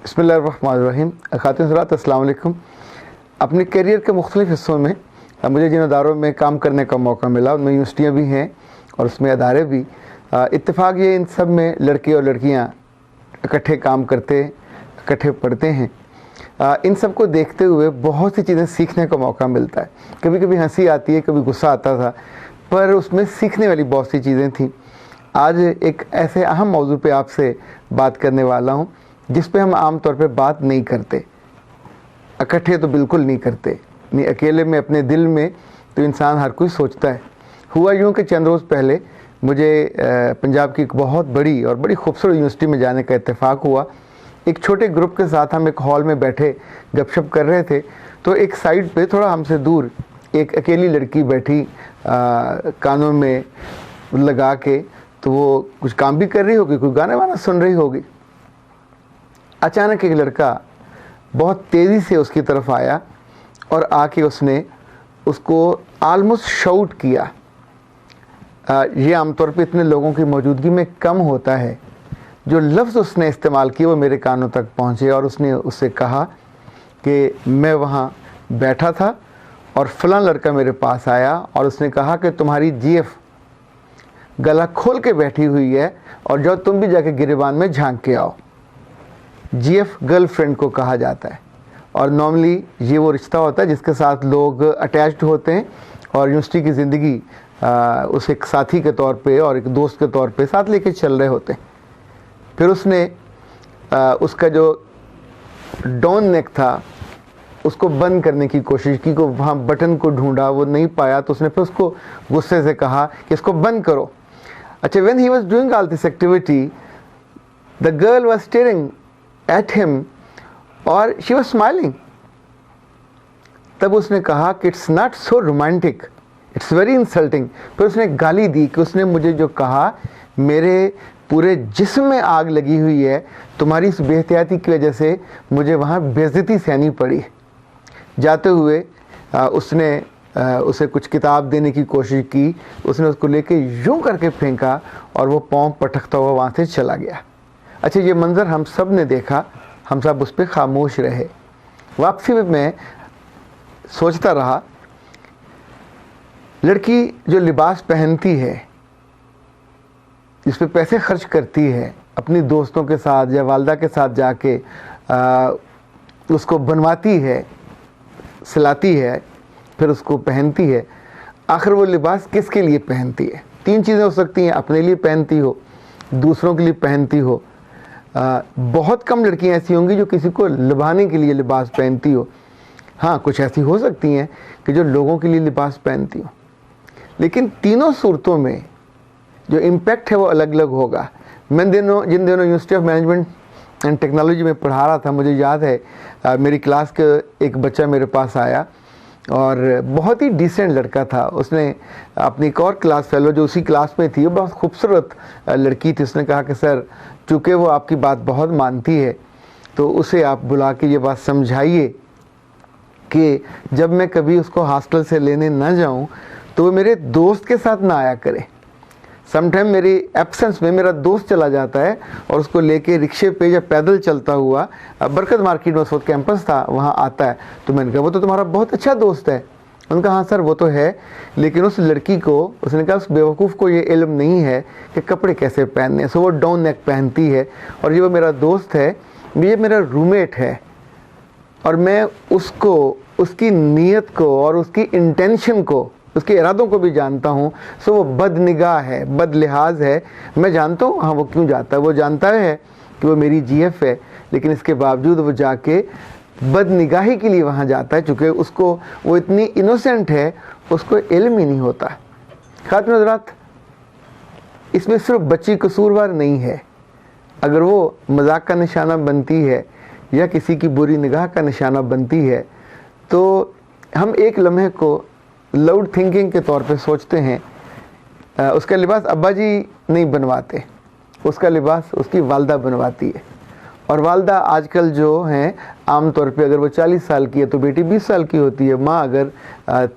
बिस्मिल्लाहिर्रहमानिर्रहीम। ख़ातिन हज़रात अस्सलाम वालेकुम। अपने करियर के मुख्तलिफ़ हिस्सों में मुझे जिन अदारों में काम करने का मौका मिला उनमें यूनिवर्सिटियाँ भी हैं और उसमें अदारे भी। इत्तेफाक ये इन सब में लड़के और लड़कियाँ इकट्ठे काम करते, इकट्ठे पढ़ते हैं। इन सब को देखते हुए बहुत सी चीज़ें सीखने का मौका मिलता है। कभी कभी हंसी आती है, कभी गुस्सा आता था, पर उसमें सीखने वाली बहुत सी चीज़ें थीं। आज एक ऐसे अहम मौजू पे आपसे बात करने वाला हूँ जिस पे हम आम तौर पे बात नहीं करते, इकट्ठे तो बिल्कुल नहीं करते, नहीं अकेले में अपने दिल में तो इंसान हर कोई सोचता है। हुआ यूँ कि चंद रोज़ पहले मुझे पंजाब की एक बहुत बड़ी और बड़ी खूबसूरत यूनिवर्सिटी में जाने का इत्तेफाक हुआ। एक छोटे ग्रुप के साथ हम एक हॉल में बैठे गपशप कर रहे थे, तो एक साइड पे थोड़ा हमसे दूर एक अकेली लड़की बैठी, कानों में लगा के, तो वो कुछ काम भी कर रही होगी, कोई गाना वाना सुन रही होगी। अचानक एक लड़का बहुत तेज़ी से उसकी तरफ आया और आके उसने उसको आलमोस्ट शाउट किया। ये आमतौर पे इतने लोगों की मौजूदगी में कम होता है। जो लफ्ज़ उसने इस्तेमाल किए वो मेरे कानों तक पहुँचे और उसने उससे कहा कि मैं वहाँ बैठा था और फलां लड़का मेरे पास आया और उसने कहा कि तुम्हारी जीएफ गला खोल के बैठी हुई है और जाओ तुम भी जाके गिरेबान में झांक के आओ। जीएफ गर्लफ्रेंड को कहा जाता है और नॉर्मली ये वो रिश्ता होता है जिसके साथ लोग अटैच्ड होते हैं और यूनिवर्सिटी की ज़िंदगी उस एक साथी के तौर पे और एक दोस्त के तौर पे साथ लेके चल रहे होते हैं। फिर उसने उसका जो डाउन नेक था उसको बंद करने की कोशिश की, को वहाँ बटन को ढूंढा, वो नहीं पाया, तो उसने फिर उसको गुस्से से कहा कि इसको बंद करो। अच्छा, when he was doing all this activity the girl was steering at him और she was smiling। तब उसने कहा कि it's not so romantic, it's very insulting। फिर उसने गाली दी कि उसने मुझे जो कहा, मेरे पूरे जिस्म में आग लगी हुई है, तुम्हारी इस बेहतियाती की वजह से मुझे वहाँ बेइज्जती सहनी पड़ी। जाते हुए उसने उसे कुछ किताब देने की कोशिश की, उसने उसको लेके यूं करके फेंका और वो पाँव पटकता हुआ वहाँ से चला गया। अच्छा, ये मंज़र हम सब ने देखा, हम सब उस पर खामोश रहे। वापसी में मैं सोचता रहा, लड़की जो लिबास पहनती है, जिस पे पैसे खर्च करती है, अपनी दोस्तों के साथ या वालदा के साथ जाके उसको बनवाती है, सिलाती है, फिर उसको पहनती है, आखिर वो लिबास किसके लिए पहनती है? तीन चीज़ें हो सकती हैं, अपने लिए पहनती हो, दूसरों के लिए पहनती हो। बहुत कम लड़कियां ऐसी होंगी जो किसी को लुभाने के लिए लिबास पहनती हो। हाँ, कुछ ऐसी हो सकती हैं कि जो लोगों के लिए लिबास पहनती हो, लेकिन तीनों सूरतों में जो इम्पैक्ट है वो अलग अलग होगा। मैं जिन दिनों university of management and technology में पढ़ा रहा था, मुझे याद है मेरी क्लास के एक बच्चा मेरे पास आया और बहुत ही डिसेंट लड़का था। उसने अपनी एक और क्लास फेलो जो उसी क्लास में थी, वो बहुत खूबसूरत लड़की थी, उसने कहा कि सर, चूँकि वो आपकी बात बहुत मानती है तो उसे आप बुला के ये बात समझाइए कि जब मैं कभी उसको हॉस्टल से लेने ना जाऊं तो वो मेरे दोस्त के साथ ना आया करे। समटाइम मेरी एब्सेंस में मेरा दोस्त चला जाता है और उसको लेके रिक्शे पे या पैदल चलता हुआ बरकत मार्केट में उस वक्त कैंपस था, वहाँ आता है। तो मैंने कहा वो तो तुम्हारा बहुत अच्छा दोस्त है। उन्होंने कहा हाँ सर वो तो है, लेकिन उस लड़की को, उसने कहा उस बेवकूफ़ को ये इल्म नहीं है कि कपड़े कैसे पहनने हैं, सो वो डाउन नेक पहनती है और ये वो मेरा दोस्त है, ये मेरा रूममेट है और मैं उसको, उसकी नीयत को और उसकी इंटेंशन को, उसके इरादों को भी जानता हूँ। सो वो बदनिगाह है, बद लिहाज है। मैं जानता हूँ हाँ वो क्यों जाता है, वो जानता है कि वो मेरी जीएफ है, लेकिन इसके बावजूद वो जाके बदनिगाही के लिए वहाँ जाता है, चूँकि उसको, वो इतनी इनोसेंट है, उसको इल्म ही नहीं होता। खातिन हज़रात, इसमें सिर्फ बच्ची कसूरवार नहीं है। अगर वो मजाक का निशाना बनती है या किसी की बुरी निगाह का निशाना बनती है तो हम एक लम्हे को लाउड थिंकिंग के तौर पे सोचते हैं उसका लिबास अब्बा जी नहीं बनवाते, उसका लिबास उसकी वालदा बनवाती है। और वालदा आजकल जो हैं आम तौर पे अगर वो 40 साल की है तो बेटी 20 साल की होती है, माँ अगर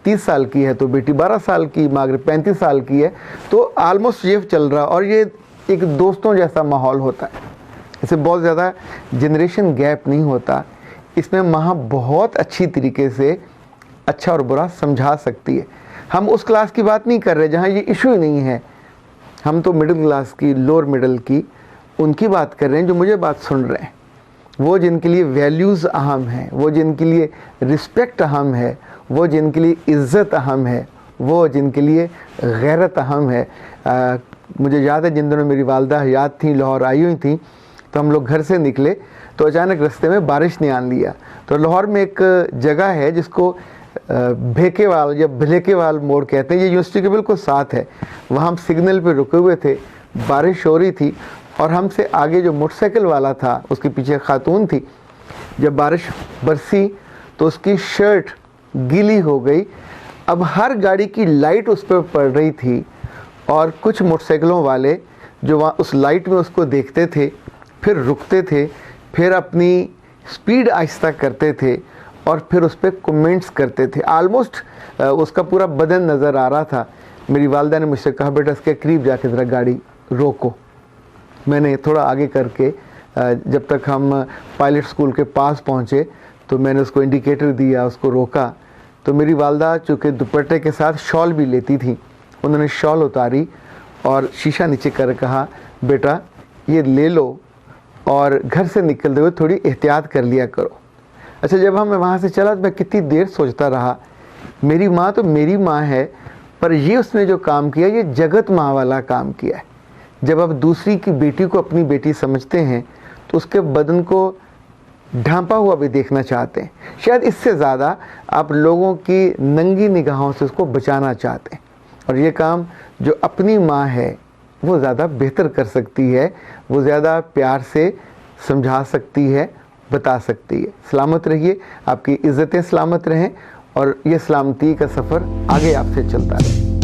30 साल की है तो बेटी 12 साल की, माँ अगर 35 साल की है तो आलमोस्ट ये चल रहा। और ये एक दोस्तों जैसा माहौल होता है। इससे बहुत ज़्यादा जनरेशन गैप नहीं होता। इसमें माँ बहुत अच्छी तरीके से अच्छा और बुरा समझा सकती है। हम उस क्लास की बात नहीं कर रहे जहाँ ये इशू ही नहीं है, हम तो मिडिल क्लास की, लोअर मिडिल की, उनकी बात कर रहे हैं जो मुझे बात सुन रहे हैं। वो जिनके लिए वैल्यूज़ अहम हैं, वो जिनके लिए रिस्पेक्ट अहम है, वो जिनके लिए इज़्ज़त अहम है, वो जिनके लिए गैरत अहम है। मुझे याद है जिन दिनों मेरी वालदा हयात थी, लाहौर आई हुई थी, तो हम लोग घर से निकले तो अचानक रास्ते में बारिश ने आन लिया। तो लाहौर में एक जगह है जिसको भेकेवाल या भलेकेवाल मोड़ कहते हैं, ये यूनिवर्सिटी के बिल्कुल साथ है। वहाँ हम सिग्नल पे रुके हुए थे, बारिश हो रही थी और हमसे आगे जो मोटरसाइकिल वाला था उसके पीछे खातून थी। जब बारिश बरसी तो उसकी शर्ट गीली हो गई। अब हर गाड़ी की लाइट उस पर पड़ रही थी और कुछ मोटरसाइकिलों वाले जो वहाँ उस लाइट में उसको देखते थे, फिर रुकते थे, फिर अपनी स्पीड आहिस्ता करते थे और फिर उस पर कमेंट्स करते थे। आलमोस्ट उसका पूरा बदन नज़र आ रहा था। मेरी वालदा ने मुझसे कहा, बेटा इसके करीब जाके ज़रा गाड़ी रोको। मैंने थोड़ा आगे करके जब तक हम पायलट स्कूल के पास पहुँचे तो मैंने उसको इंडिकेटर दिया, उसको रोका। तो मेरी वालदा चूँकि दुपट्टे के साथ शॉल भी लेती थी, उन्होंने शॉल उतारी और शीशा नीचे कर कहा, बेटा ये ले लो और घर से निकलते हुए थोड़ी एहतियात कर लिया करो। अच्छा, जब हम वहाँ से चला तो मैं कितनी देर सोचता रहा, मेरी माँ तो मेरी माँ है, पर ये उसने जो काम किया ये जगत माँ वाला काम किया है। जब आप दूसरी की बेटी को अपनी बेटी समझते हैं तो उसके बदन को ढांपा हुआ भी देखना चाहते हैं। शायद इससे ज़्यादा आप लोगों की नंगी निगाहों से उसको बचाना चाहते हैं, और ये काम जो अपनी माँ है वो ज़्यादा बेहतर कर सकती है, वो ज़्यादा प्यार से समझा सकती है, बता सकती है। सलामत रहिए, आपकी इज़्ज़तें सलामत रहें और ये सलामती का सफ़र आगे आपसे चलता रहे।